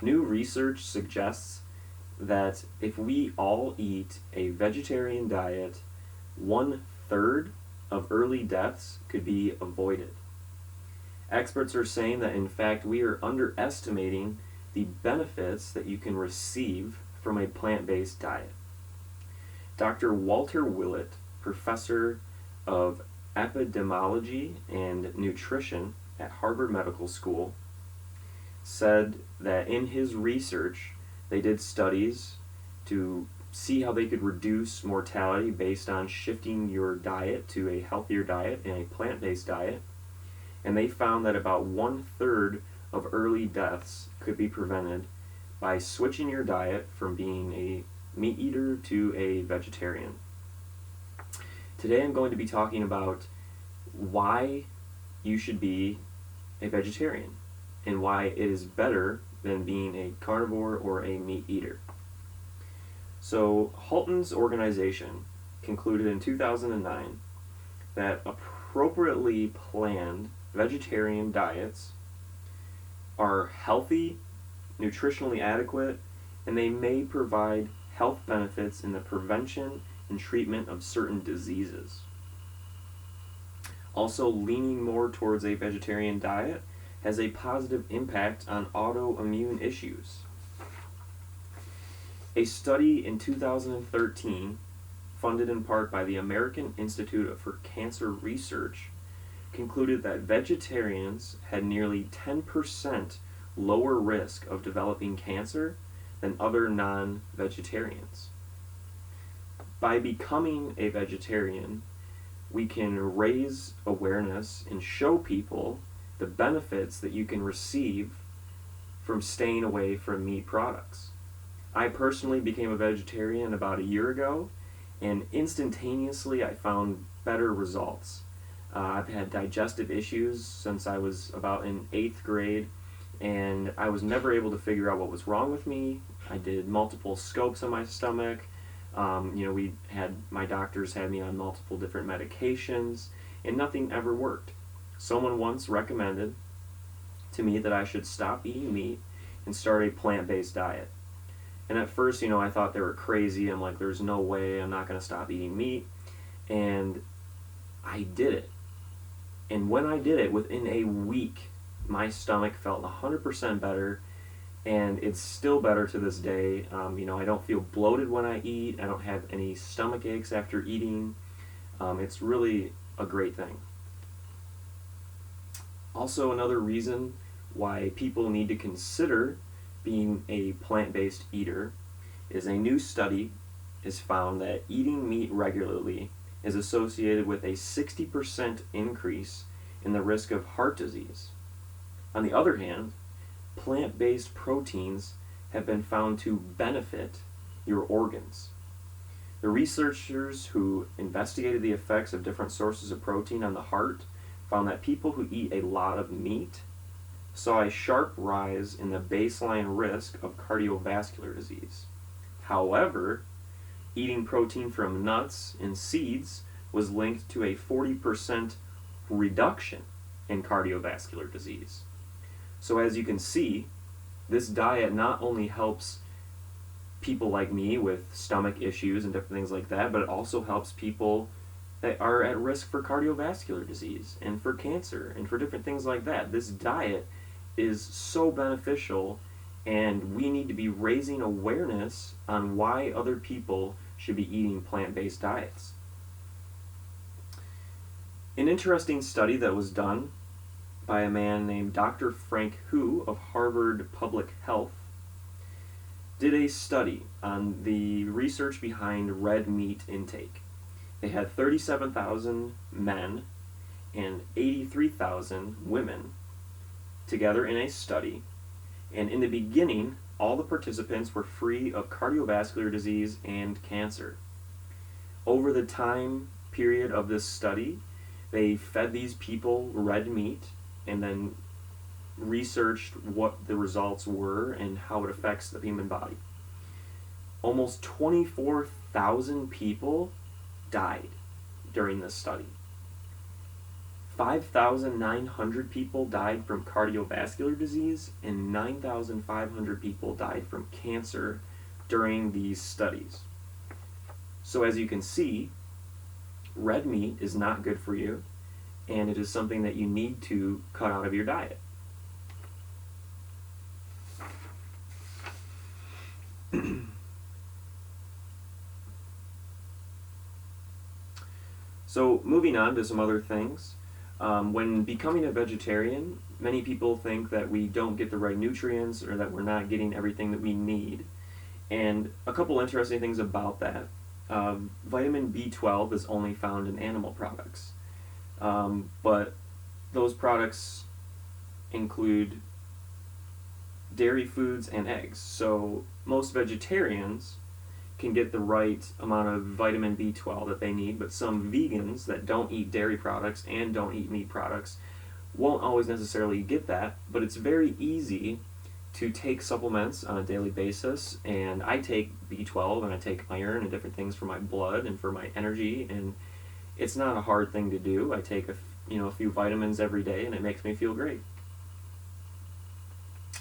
New research suggests that if we all eat a vegetarian diet, 1/3 of early deaths could be avoided. Experts are saying that in fact we are underestimating the benefits that you can receive from a plant-based diet. Dr. Walter Willett, professor of epidemiology and nutrition at Harvard Medical School, said that in his research they did studies to see how they could reduce mortality based on shifting your diet to a healthier diet and a plant-based diet. And they found that about 1/3 of early deaths could be prevented by switching your diet from being a meat eater to a vegetarian. Today I'm going to be talking about why you should be a vegetarian and why it is better than being a carnivore or a meat eater. So Halton's organization concluded in 2009 that appropriately planned vegetarian diets are healthy, nutritionally adequate, and they may provide health benefits in the prevention and treatment of certain diseases. Also, leaning more towards a vegetarian diet has a positive impact on autoimmune issues. A study in 2013, funded in part by the American Institute for Cancer Research, concluded that vegetarians had nearly 10% lower risk of developing cancer than other non-vegetarians. By becoming a vegetarian, we can raise awareness and show people the benefits that you can receive from staying away from meat products. I personally became a vegetarian about a year ago, and instantaneously I found better results. I've had digestive issues since I was about in 8th grade, and I was never able to figure out what was wrong with me. I did multiple scopes on my stomach. My doctors had me on multiple different medications, and nothing ever worked. Someone once recommended to me that I should stop eating meat and start a plant-based diet. And at first, I thought they were crazy. I'm like, there's no way, I'm not going to stop eating meat. And I did it. And when I did it, within a week, my stomach felt 100% better, and it's still better to this day. I don't feel bloated when I eat. I don't have any stomach aches after eating. It's really a great thing. Also, another reason why people need to consider being a plant-based eater is a new study has found that eating meat regularly is associated with a 60% increase in the risk of heart disease. On the other hand, plant-based proteins have been found to benefit your organs. The researchers who investigated the effects of different sources of protein on the heart found that people who eat a lot of meat saw a sharp rise in the baseline risk of cardiovascular disease. However, eating protein from nuts and seeds was linked to a 40% reduction in cardiovascular disease. So as you can see, this diet not only helps people like me with stomach issues and different things like that, but it also helps people that are at risk for cardiovascular disease and for cancer and for different things like that. This diet is so beneficial, and we need to be raising awareness on why other people should be eating plant-based diets. An interesting study that was done by a man named Dr. Frank Hu of Harvard Public Health did a study on the research behind red meat intake. They had 37,000 men and 83,000 women together in a study, and in the beginning, all the participants were free of cardiovascular disease and cancer. Over the time period of this study, they fed these people red meat and then researched what the results were and how it affects the human body. Almost 24,000 people died during this study. 5,900 people died from cardiovascular disease, and 9,500 people died from cancer during these studies. So as you can see, red meat is not good for you, and it is something that you need to cut out of your diet. So moving on to some other things. When becoming a vegetarian, many people think that we don't get the right nutrients or that we're not getting everything that we need. And a couple interesting things about that. Vitamin B12 is only found in animal products. But those products include dairy foods and eggs. So most vegetarians can get the right amount of vitamin B12 that they need, but some vegans that don't eat dairy products and don't eat meat products won't always necessarily get that, but it's very easy to take supplements on a daily basis, and I take B12 and I take iron and different things for my blood and for my energy, and it's not a hard thing to do. I take a few vitamins every day and it makes me feel great.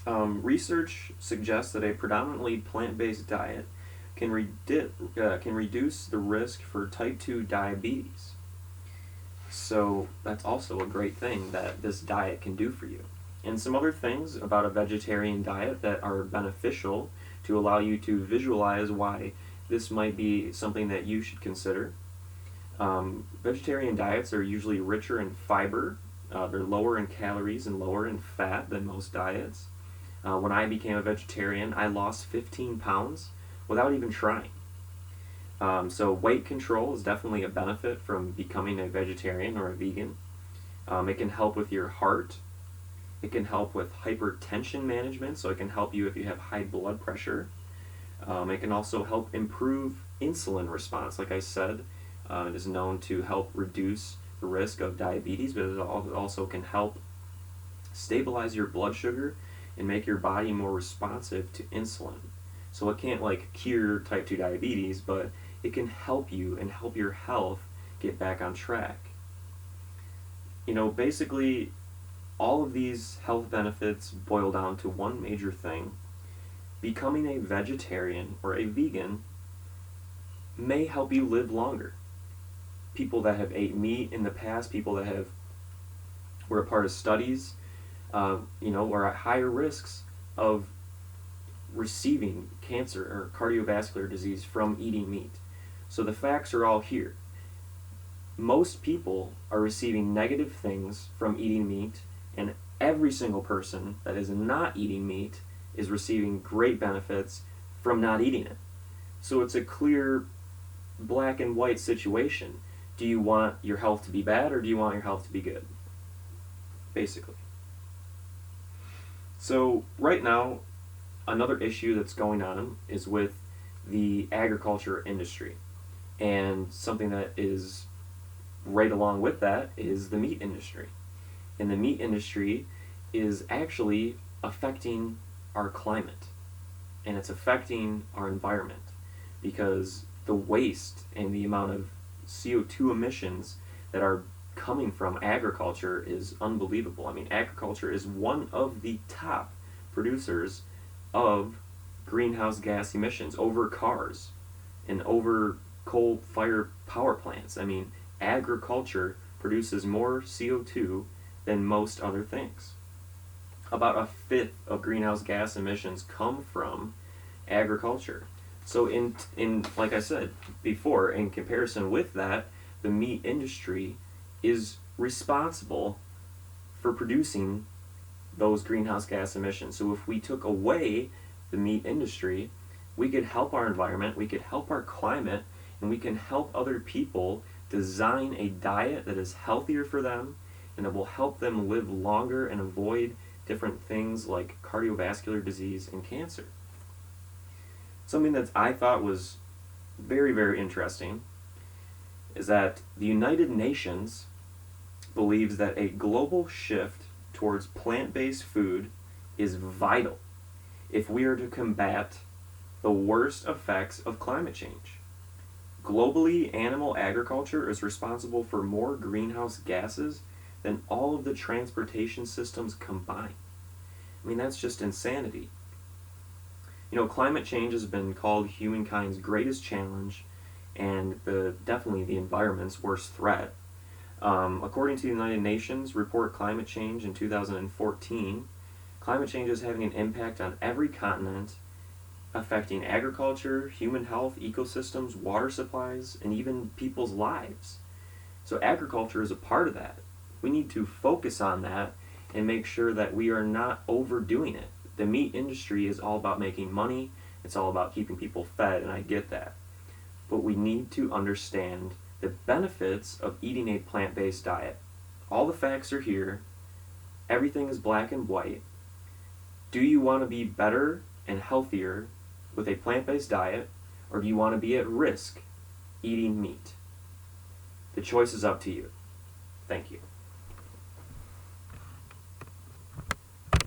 Research suggests that a predominantly plant-based diet can reduce the risk for type 2 diabetes. So that's also a great thing that this diet can do for you. And some other things about a vegetarian diet that are beneficial to allow you to visualize why this might be something that you should consider. Vegetarian diets are usually richer in fiber. They're lower in calories and lower in fat than most diets. When I became a vegetarian, I lost 15 pounds without even trying. So weight control is definitely a benefit from becoming a vegetarian or a vegan. It can help with your heart. It can help with hypertension management, so it can help you if you have high blood pressure. It can also help improve insulin response. Like I said, it is known to help reduce the risk of diabetes, but it also can help stabilize your blood sugar and make your body more responsive to insulin. So it can't cure type 2 diabetes, but it can help you and help your health get back on track. Basically, all of these health benefits boil down to one major thing. Becoming a vegetarian or a vegan may help you live longer. People that have ate meat in the past, people that were a part of studies, are at higher risks of receiving cancer or cardiovascular disease from eating meat. So the facts are all here. Most people are receiving negative things from eating meat, and every single person that is not eating meat is receiving great benefits from not eating it. So it's a clear black and white situation. Do you want your health to be bad, or do you want your health to be good? Basically. So right now, another issue that's going on is with the agriculture industry. And something that is right along with that is the meat industry. And the meat industry is actually affecting our climate. And it's affecting our environment, because the waste and the amount of CO2 emissions that are coming from agriculture is unbelievable. I mean, agriculture is one of the top producers of greenhouse gas emissions over cars and over coal-fired power plants. I mean, agriculture produces more CO2 than most other things. About a fifth of greenhouse gas emissions come from agriculture. So in like I said before, in comparison with that, the meat industry is responsible for producing those greenhouse gas emissions. So if we took away the meat industry, we could help our environment, we could help our climate, and we can help other people design a diet that is healthier for them and that will help them live longer and avoid different things like cardiovascular disease and cancer. Something that I thought was very, very interesting is that the United Nations believes that a global shift towards plant-based food is vital if we are to combat the worst effects of climate change. Globally, animal agriculture is responsible for more greenhouse gases than all of the transportation systems combined. I mean, that's just insanity. You know, climate change has been called humankind's greatest challenge and definitely the environment's worst threat. According to the United Nations report Climate Change in 2014, climate change is having an impact on every continent, affecting agriculture, human health, ecosystems, water supplies, and even people's lives. So agriculture is a part of that. We need to focus on that and make sure that we are not overdoing it. The meat industry is all about making money. It's all about keeping people fed, and I get that. But we need to understand the benefits of eating a plant-based diet. All the facts are here. Everything is black and white. Do you want to be better and healthier with a plant-based diet, or do you want to be at risk eating meat? The choice is up to you. Thank you.